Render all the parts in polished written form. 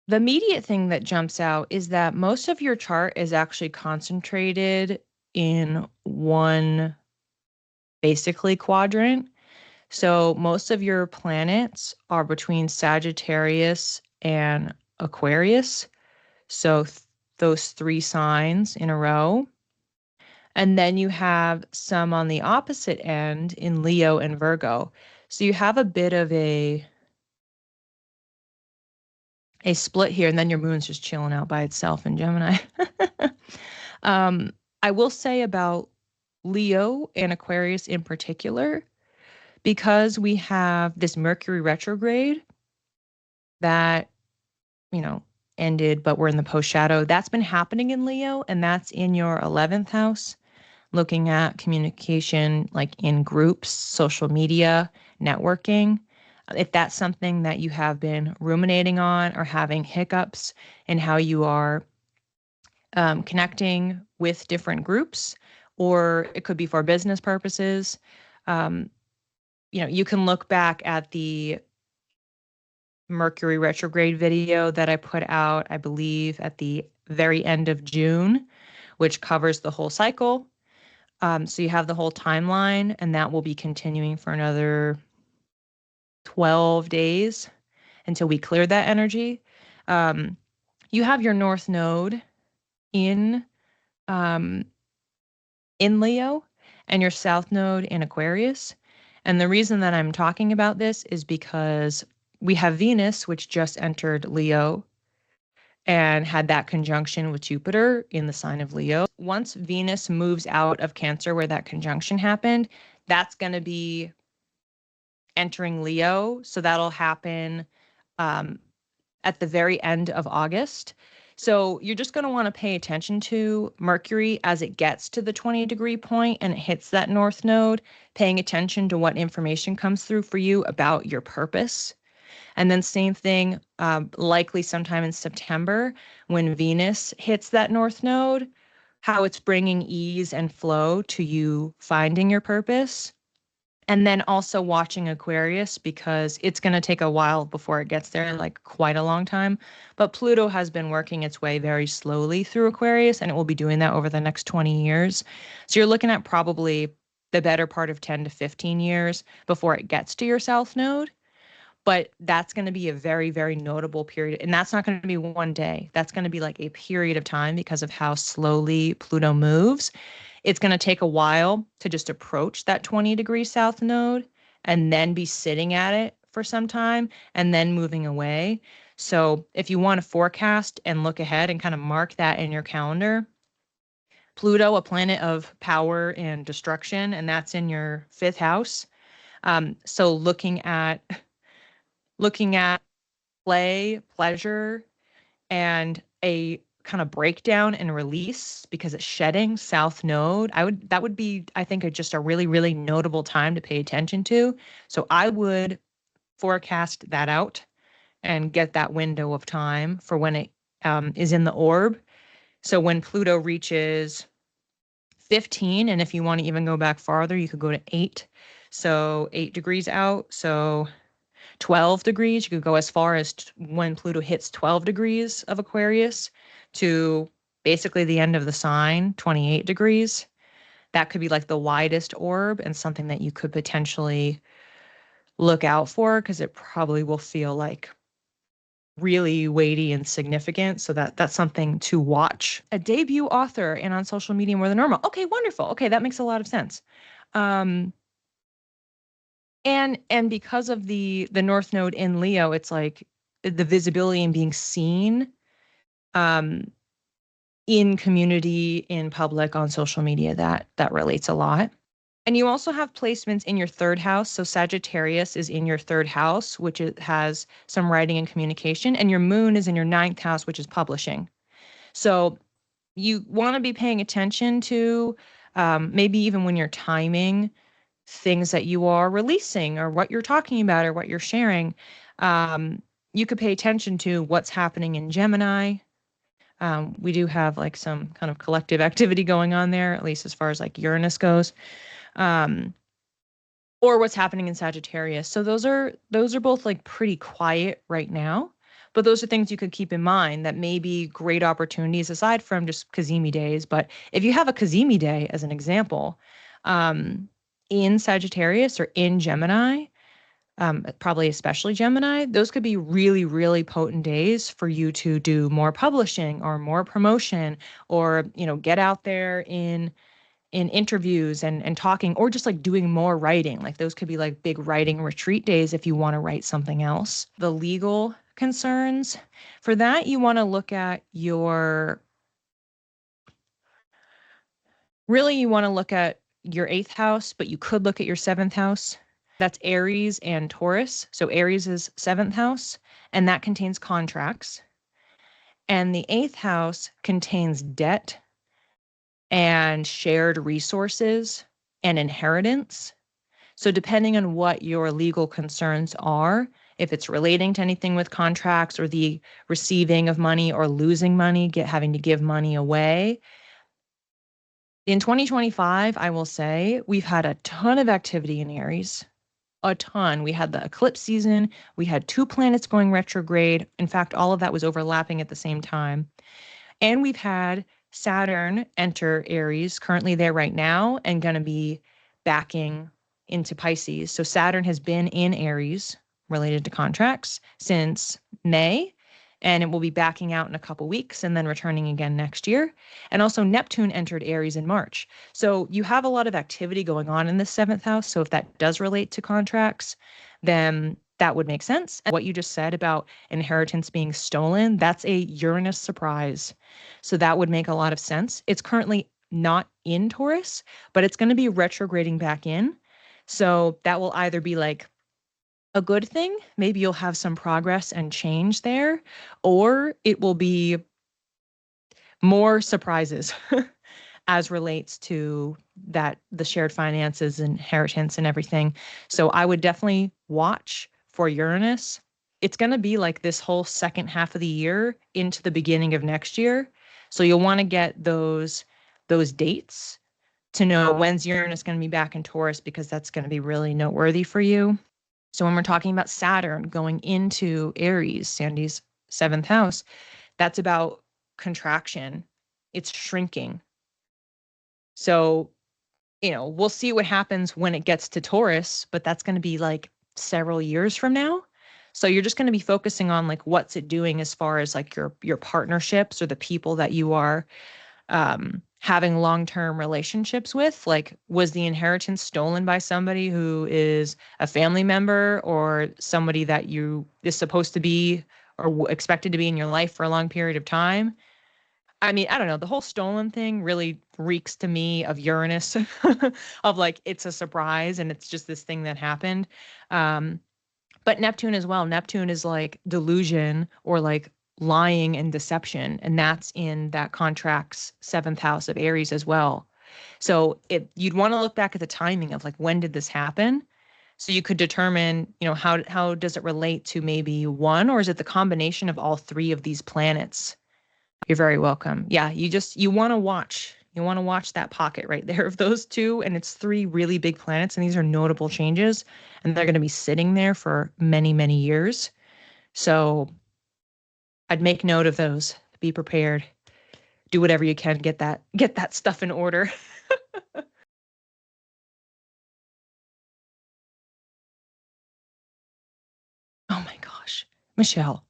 The immediate thing that jumps out is that most of your chart is actually concentrated in one basically quadrant. So most of your planets are between Sagittarius and Aquarius. So those three signs in a row. And then you have some on the opposite end in Leo and Virgo. So you have a bit of a split here, and then your moon's just chilling out by itself in Gemini. um, I will say about Leo and Aquarius in particular, because we have this Mercury retrograde that, you know, ended, but we're in the post shadow. That's been happening in Leo, and that's in your 11th house, looking at communication like in groups, social media, networking. If that's something that you have been ruminating on or having hiccups in how you are connecting with different groups, or it could be for business purposes. Um, you can look back at the Mercury retrograde video that I put out, I believe, at the very end of June, which covers the whole cycle. So you have the whole timeline, and that will be continuing for another 12 days until we clear that energy. You have your North Node in um, in Leo and your South Node in Aquarius. And the reason that I'm talking about this is because we have Venus, which just entered Leo and had that conjunction with Jupiter in the sign of Leo. Once Venus moves out of Cancer, where that conjunction happened, that's going to be entering Leo. So that'll happen at the very end of August. So you're just going to want to pay attention to Mercury as it gets to the 20-degree point and it hits that North Node, paying attention to what information comes through for you about your purpose. And then same thing, likely sometime in September when Venus hits that North Node, how it's bringing ease and flow to you finding your purpose. And then also watching Aquarius, because it's going to take a while before it gets there, like quite a long time. But Pluto has been working its way very slowly through Aquarius, and it will be doing that over the next 20 years. So you're looking at probably the better part of 10 to 15 years before it gets to your South Node. But that's going to be a very, very notable period. And that's not going to be one day. That's going to be like a period of time because of how slowly Pluto moves. It's going to take a while to just approach that 20-degree South Node and then be sitting at it for some time and then moving away. So if you want to forecast and look ahead and kind of mark that in your calendar, Pluto, a planet of power and destruction, and that's in your 5th house. So looking at play, pleasure, and a kind of breakdown and release because it's shedding South Node. That would be, I think, just a really, really notable time to pay attention to. So I would forecast that out and get that window of time for when it is in the orb. So when Pluto reaches 15, and if you want to even go back farther, you could go to 8. So 8 degrees out. So 12 degrees. You could go as far as when Pluto hits 12 degrees of Aquarius to basically the end of the sign, 28 degrees. That could be like the widest orb and something that you could potentially look out for because it probably will feel like really weighty and significant. So that's something to watch. A debut author and on social media more than normal. Okay, wonderful. Okay, that makes a lot of sense. And because of the North Node in Leo, it's like the visibility and being seen in community, in public, on social media, that relates a lot. And you also have placements in your 3rd house. So Sagittarius is in your 3rd house, which has some writing and communication, and your moon is in your 9th house, which is publishing. So you want to be paying attention to maybe even when you're timing things that you are releasing or what you're talking about or what you're sharing. You could pay attention to what's happening in Gemini. We do have like some kind of collective activity going on there, at least as far as like Uranus goes, or what's happening in Sagittarius. So those are both like pretty quiet right now, But those are things you could keep in mind that may be great opportunities aside from just Kazemi days. But if you have a Kazemi day, as an example, in Sagittarius or in Gemini, probably especially Gemini, those could be really, really potent days for you to do more publishing or more promotion, or, get out there in interviews and talking, or just like doing more writing. Like those could be like big writing retreat days if you want to write something else. The legal concerns, for that, you want to look at you want to look at your 8th house, but you could look at your 7th house. That's Aries and Taurus. So Aries is 7th house, and that contains contracts. And the 8th house contains debt and shared resources and inheritance. So depending on what your legal concerns are, if it's relating to anything with contracts or the receiving of money or losing money, having to give money away. In 2025, I will say we've had a ton of activity in Aries. A ton. We had the eclipse season. We had 2 planets going retrograde. In fact, all of that was overlapping at the same time. And we've had Saturn enter Aries, currently there right now, and going to be backing into Pisces. So Saturn has been in Aries related to contracts since May, and it will be backing out in a couple weeks and then returning again next year. And also Neptune entered Aries in March. So you have a lot of activity going on in the 7th house. So if that does relate to contracts, then that would make sense. And what you just said about inheritance being stolen, that's a Uranus surprise. So that would make a lot of sense. It's currently not in Taurus, but it's going to be retrograding back in. So that will either be like a good thing, maybe you'll have some progress and change there, or it will be more surprises as relates to the shared finances, inheritance, and everything. So I would definitely watch for Uranus. It's going to be like this whole second half of the year into the beginning of next year. So you'll want to get those dates to know when's Uranus going to be back in Taurus, because that's going to be really noteworthy for you. So when we're talking about Saturn going into Aries, Sandy's 7th house, that's about contraction. It's shrinking. So, we'll see what happens when it gets to Taurus, but that's going to be like several years from now. So you're just going to be focusing on like what's it doing as far as like your partnerships or the people that you are having long-term relationships with. Like, was the inheritance stolen by somebody who is a family member or somebody that you is supposed to be or expected to be in your life for a long period of time? I mean, I don't know. The whole stolen thing really reeks to me of Uranus, of like it's a surprise and it's just this thing that happened. But Neptune as well. Neptune is like delusion or like lying and deception, and that's in that contract's 7th house of Aries as well. So you'd want to look back at the timing of like, when did this happen? So you could determine, how does it relate to maybe one, or is it the combination of all 3 of these planets? You're very welcome. Yeah, you want to watch. You want to watch that pocket right there of those 2, and it's 3 really big planets, and these are notable changes, and they're going to be sitting there for many, many years. So I'd make note of those. Be prepared. Do whatever you can, get that stuff in order. Oh my gosh. Michelle.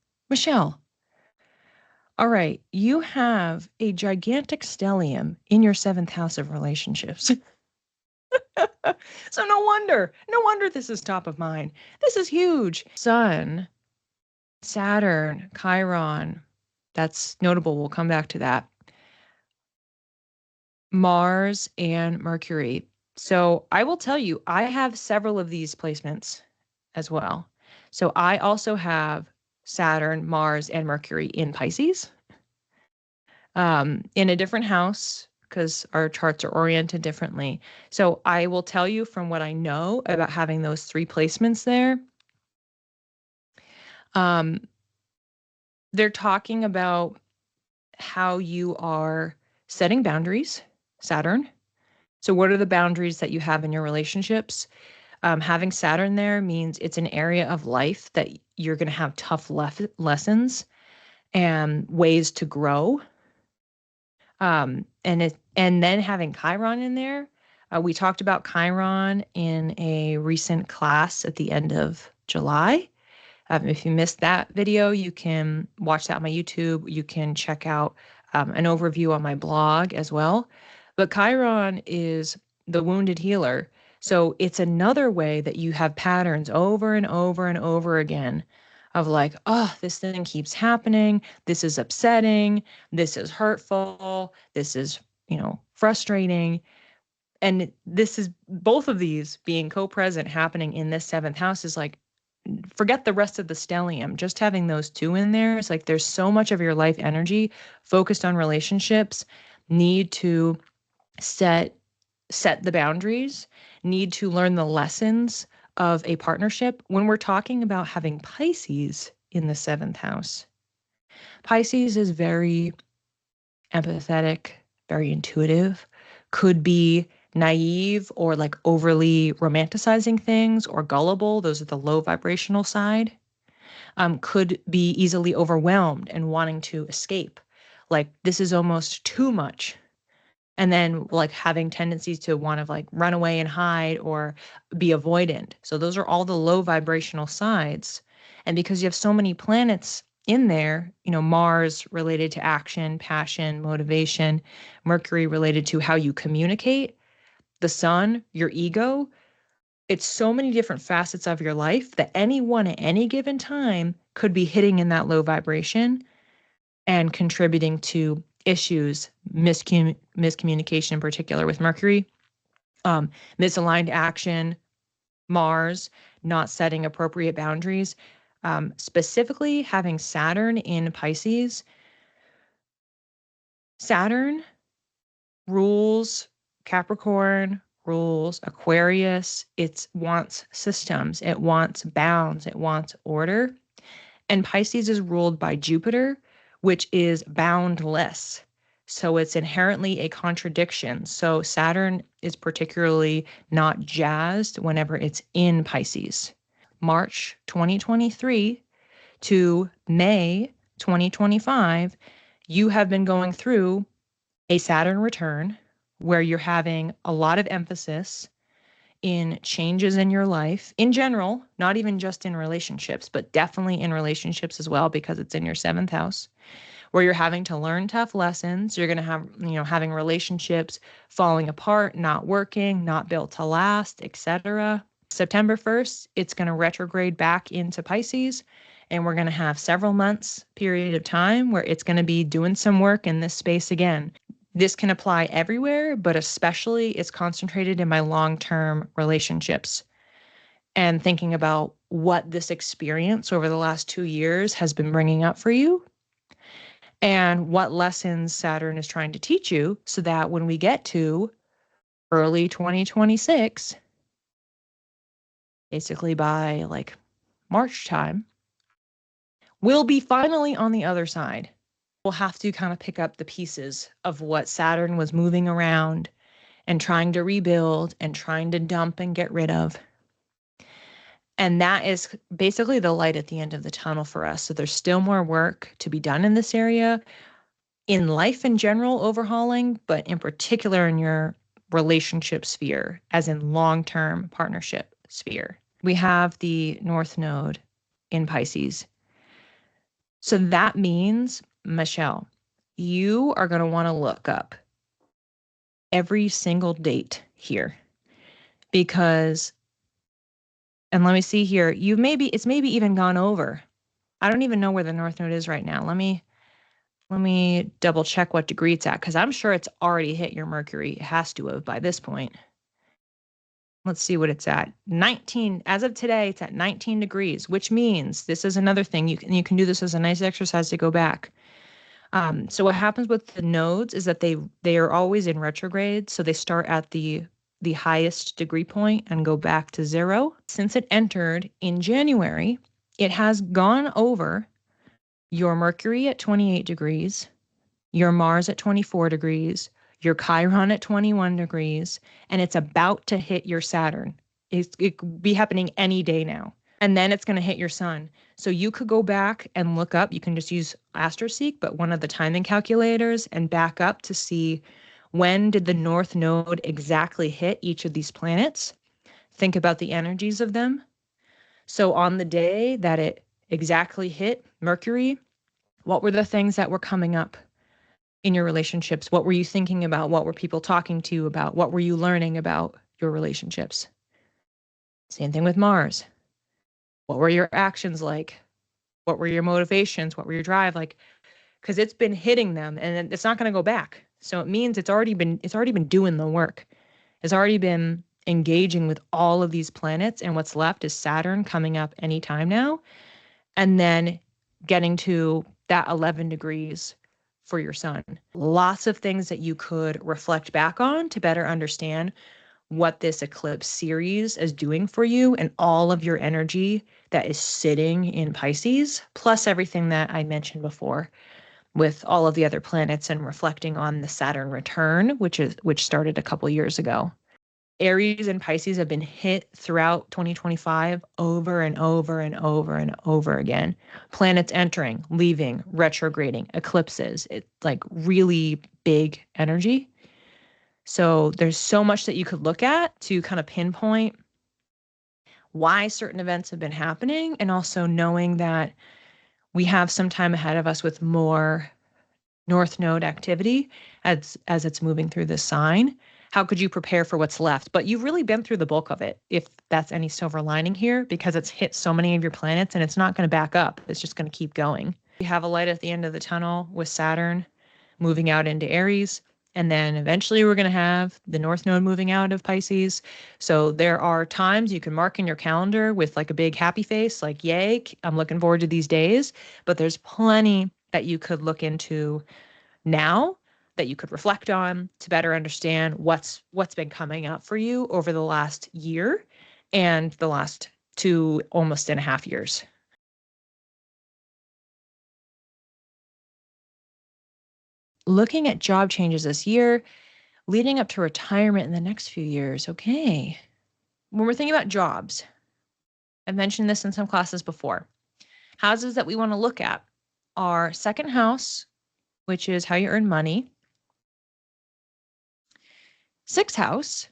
All right, you have a gigantic stellium in your 7th house of relationships. So no wonder this is top of mind. This is huge. Sun, Saturn, Chiron. That's notable. We'll come back to that. Mars and Mercury. So I will tell you, I have several of these placements as well. So I also have Saturn, Mars, and Mercury in Pisces, in a different house, because our charts are oriented differently. So I will tell you from what I know about having those 3 placements there. They're talking about how you are setting boundaries, Saturn. So what are the boundaries that you have in your relationships? Having Saturn there means it's an area of life that you're going to have tough lessons and ways to grow. And then having Chiron in there, we talked about Chiron in a recent class at the end of July. If you missed that video, you can watch that on my YouTube. You can check out an overview on my blog as well. But Chiron is the wounded healer. So it's another way that you have patterns over and over and over again of like, oh, this thing keeps happening. This is upsetting. This is hurtful. This is, frustrating. And this is both of these being co-present happening in this seventh house is like, forget the rest of the stellium. Just having those two in there is like there's so much of your life energy focused on relationships, need to set the boundaries, need to learn the lessons of a partnership. When we're talking about having Pisces in the seventh house, Pisces is very empathetic, very intuitive, could be naive or like overly romanticizing things or gullible. Those are the low vibrational side. Could be easily overwhelmed and wanting to escape. Like this is almost too much. And then like having tendencies to want to like run away and hide or be avoidant. So those are all the low vibrational sides. And because you have so many planets in there, Mars related to action, passion, motivation, Mercury related to how you communicate, the sun, your ego, it's so many different facets of your life that anyone at any given time could be hitting in that low vibration and contributing to issues, miscommunication in particular with Mercury, misaligned action, Mars, not setting appropriate boundaries. Specifically having Saturn in Pisces. Saturn rules Capricorn, rules Aquarius. It wants systems. It wants bounds. It wants order. And Pisces is ruled by Jupiter, which is boundless. So it's inherently a contradiction. So Saturn is particularly not jazzed whenever it's in Pisces. March 2023 to May 2025, you have been going through a Saturn return where you're having a lot of emphasis in changes in your life in general, not even just in relationships, but definitely in relationships as well, because it's in your seventh house, where you're having to learn tough lessons. You're going to have, having relationships falling apart, not working, not built to last, etc. September 1st, it's going to retrograde back into Pisces, and we're going to have several months period of time where it's going to be doing some work in this space again. This can apply everywhere, but especially it's concentrated in my long-term relationships and thinking about what this experience over the last 2 years has been bringing up for you and what lessons Saturn is trying to teach you so that when we get to early 2026, basically by like March time, we'll be finally on the other side. We'll have to kind of pick up the pieces of what Saturn was moving around and trying to rebuild and trying to dump and get rid of. And that is basically the light at the end of the tunnel for us. So there's still more work to be done in this area, in life in general, overhauling, but in particular in your relationship sphere, as in long-term partnership sphere. We have the North Node in Pisces. So that means, Michelle, you are going to want to look up every single date here because, and let me see here, it's maybe even gone over. I don't even know where the North Node is right now. Let me double check what degree it's at because I'm sure it's already hit your Mercury. It has to have by this point. Let's see what it's at. 19, as of today, it's at 19 degrees, which means this is another thing. You can do this as a nice exercise to go back. So what happens with the nodes is that they are always in retrograde. So they start at the highest degree point and go back to 0. Since it entered in January, it has gone over your Mercury at 28 degrees, your Mars at 24 degrees, your Chiron at 21 degrees, and it's about to hit your Saturn. It could be happening any day now. and then it's going to hit your sun. So you could go back and look up, you can just use AstroSeek, but one of the timing calculators, and back up to see when did the North Node exactly hit each of these planets. Think about the energies of them. So on the day that it exactly hit Mercury, what were the things that were coming up in your relationships? What were you thinking about? What were people talking to you about? What were you learning about your relationships? Same thing with Mars. What were your actions like? What were your motivations? What were your drive like? Because it's been hitting them and it's not going to go back. So it means it's already been doing the work. It's already been engaging with all of these planets, and what's left is Saturn coming up anytime now, and then getting to that 11 degrees for your sun. Lots of things that you could reflect back on to better understand what this eclipse series is doing for you and all of your energy that is sitting in Pisces, plus everything that I mentioned before with all of the other planets and reflecting on the Saturn return, which started a couple years ago. Aries and Pisces have been hit throughout 2025 over and over and over and over again. Planets entering, leaving, retrograding, eclipses. It's like really big energy. So there's so much that you could look at to kind of pinpoint why certain events have been happening, and also knowing that we have some time ahead of us with more North Node activity as it's moving through this sign. How could you prepare for what's left? But you've really been through the bulk of it, if that's any silver lining here, because it's hit so many of your planets and it's not going to back up. It's just going to keep going. We have a light at the end of the tunnel with Saturn moving out into Aries. And then eventually we're going to have the North Node moving out of Pisces. So there are times you can mark in your calendar with like a big happy face, like, yay, I'm looking forward to these days. But there's plenty that you could look into now that you could reflect on to better understand what's been coming up for you over the last year and the last 2 almost and a half years. Looking at job changes this year, leading up to retirement in the next few years. Okay. When we're thinking about jobs, I've mentioned this in some classes before. Houses that we want to look at are second house, which is how you earn money. Sixth house,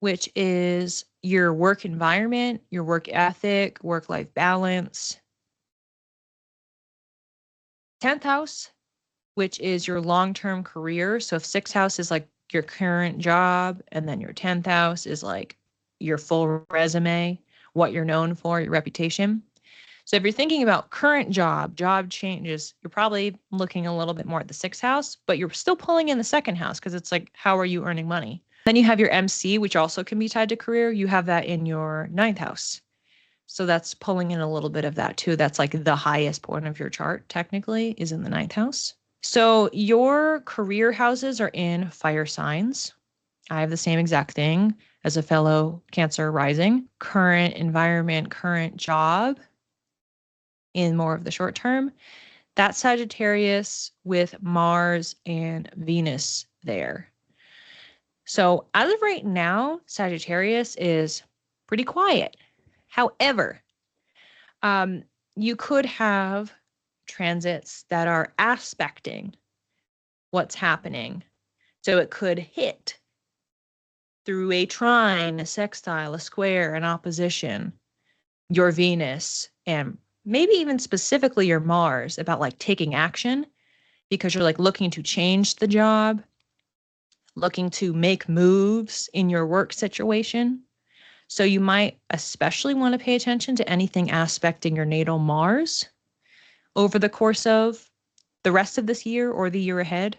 which is your work environment, your work ethic, work-life balance. 10th house, which is your long-term career. So if sixth house is like your current job, and then your 10th house is like your full resume, what you're known for, your reputation. So if you're thinking about current job changes, you're probably looking a little bit more at the sixth house, but you're still pulling in the second house because it's like, how are you earning money? Then you have your MC, which also can be tied to career. You have that in your 9th house. So that's pulling in a little bit of that too. That's like the highest point of your chart technically is in the 9th house. So your career houses are in fire signs. I have the same exact thing as a fellow Cancer rising. Current environment, current job in more of the short term. That's Sagittarius with Mars and Venus there. So as of right now, Sagittarius is pretty quiet. However, you could have transits that are aspecting what's happening. So it could hit through a trine, a sextile, a square, an opposition, your Venus, and maybe even specifically your Mars, about like taking action because you're like looking to change the job, looking to make moves in your work situation. So you might especially want to pay attention to anything aspecting your natal Mars over the course of the rest of this year or the year ahead.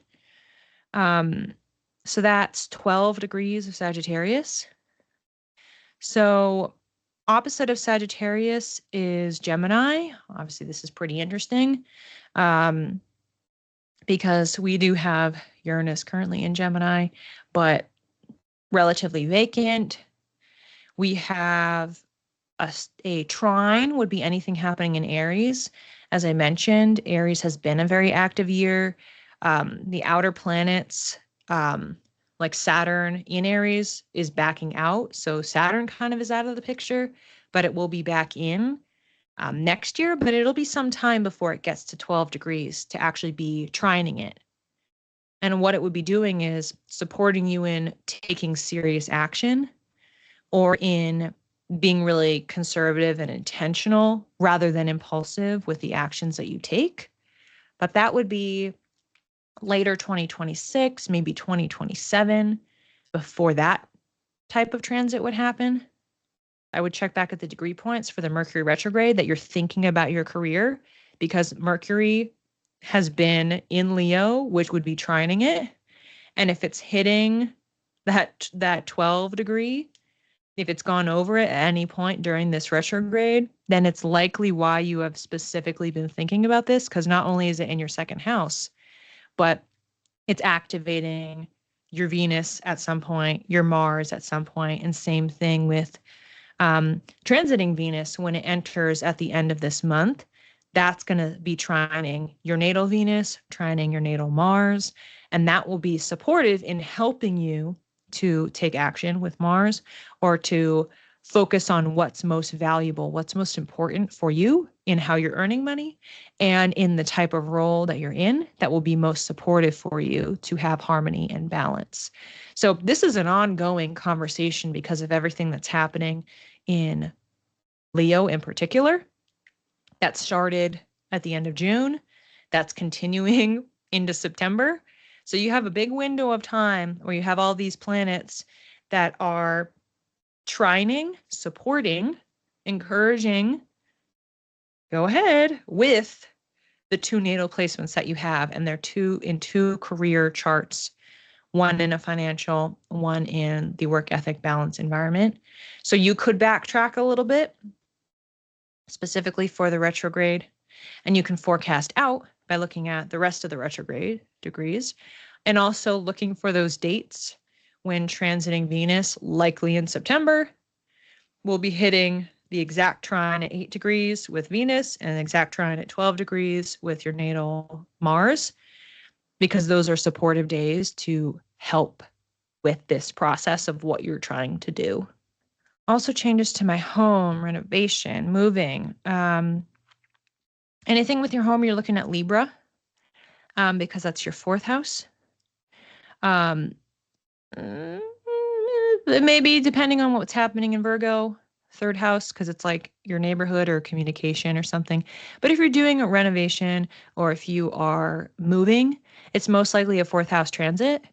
So that's 12 degrees of Sagittarius. So opposite of Sagittarius is Gemini. Obviously, this is pretty interesting because we do have Uranus currently in Gemini, but relatively vacant. We have a trine would be anything happening in Aries. As I mentioned, Aries has been a very active year. The outer planets, like Saturn in Aries, is backing out. So Saturn kind of is out of the picture, but it will be back in next year, but it'll be some time before it gets to 12 degrees to actually be trining it. And what it would be doing is supporting you in taking serious action or in being really conservative and intentional rather than impulsive with the actions that you take. But that would be later 2026, maybe 2027 before that type of transit would happen. I would check back at the degree points for the Mercury retrograde that you're thinking about your career, because Mercury has been in Leo, which would be trining it. And if it's hitting that 12 degree, if it's gone over it at any point during this retrograde, then it's likely why you have specifically been thinking about this, because not only is it in your second house, but it's activating your Venus at some point, your Mars at some point, and same thing with transiting Venus when it enters at the end of this month. That's going to be trining your natal Venus, trining your natal Mars, and that will be supportive in helping you to take action with Mars or to focus on what's most valuable, what's most important for you in how you're earning money and in the type of role that you're in that will be most supportive for you to have harmony and balance. So this is an ongoing conversation because of everything that's happening in Leo in particular. That started at the end of June. That's continuing into September. So you have a big window of time where you have all these planets that are trining, supporting, encouraging, go ahead with the two natal placements that you have. And they're in two career charts, one in a financial, one in the work ethic balance environment. So you could backtrack a little bit, specifically for the retrograde, and you can forecast out by looking at the rest of the retrograde degrees and also looking for those dates when transiting Venus, likely in September, will be hitting the exact trine at 8 degrees with Venus and an exact trine at 12 degrees with your natal Mars, because those are supportive days to help with this process of what you're trying to do. Also changes to my home, renovation, moving. Anything with your home, you're looking at Libra, because that's your fourth house. Maybe depending on what's happening in Virgo, third house, because it's like your neighborhood or communication or something. But if you're doing a renovation or if you are moving, it's most likely a fourth house transit.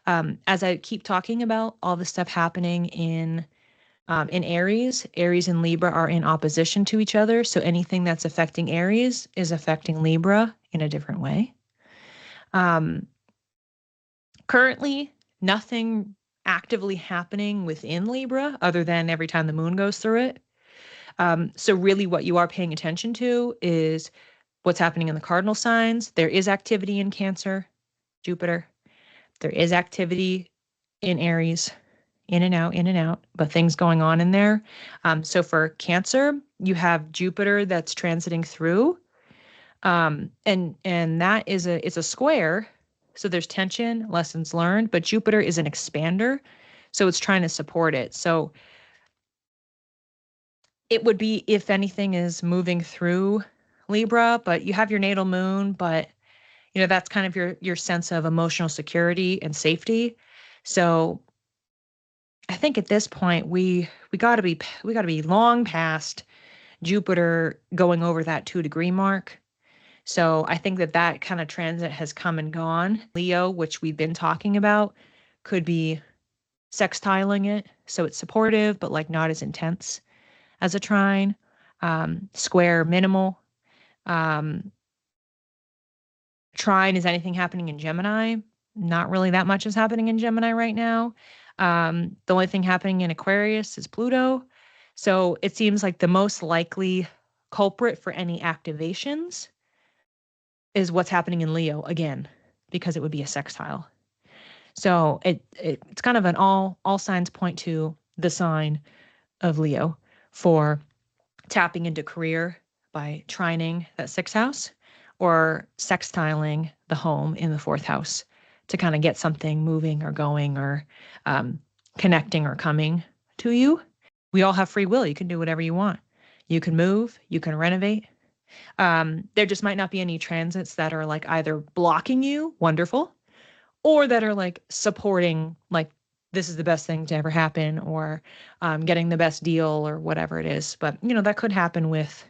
As I keep talking about all the stuff happening in Aries and Libra are in opposition to each other. So anything that's affecting Aries is affecting Libra in a different way. Currently, nothing actively happening within Libra other than every time the moon goes through it. So really what you are paying attention to is what's happening in the cardinal signs. There is activity in Cancer, Jupiter. There is activity in Aries, in and out, but things going on in there. So for Cancer, you have Jupiter that's transiting through, and that is it's a square. So there's tension, lessons learned, but Jupiter is an expander, so it's trying to support it. So it would be, if anything is moving through Libra, but you have your natal moon, but that's kind of your sense of emotional security and safety. So I think at this point we got to be long past Jupiter going over that 2-degree mark. So I think that kind of transit has come and gone. Leo, which we've been talking about, could be sextiling it. So it's supportive, but like not as intense as a trine. Square, minimal. Trine is anything happening in Gemini. Not really that much is happening in Gemini right now. The only thing happening in Aquarius is Pluto. So it seems like the most likely culprit for any activations is what's happening in Leo again, because it would be a sextile. So it's kind of an all signs point to the sign of Leo for tapping into career by trining that 6th house or sextiling the home in the 4th house to kind of get something moving or going or connecting or coming to you. We all have free will. You can do whatever you want. You can move, you can renovate. There just might not be any transits that are like either blocking you, wonderful, or that are like supporting, like this is the best thing to ever happen, or getting the best deal or whatever it is. But, that could happen with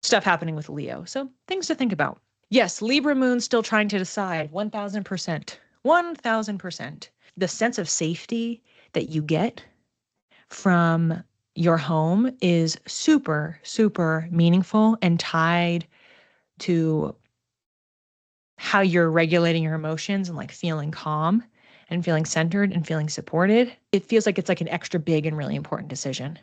stuff happening with Leo. So things to think about. Yes, Libra moon still trying to decide 1000%. 1000%. The sense of safety that you get from your home is super, super meaningful and tied to how you're regulating your emotions and like feeling calm and feeling centered and feeling supported. It feels like it's like an extra big and really important decision.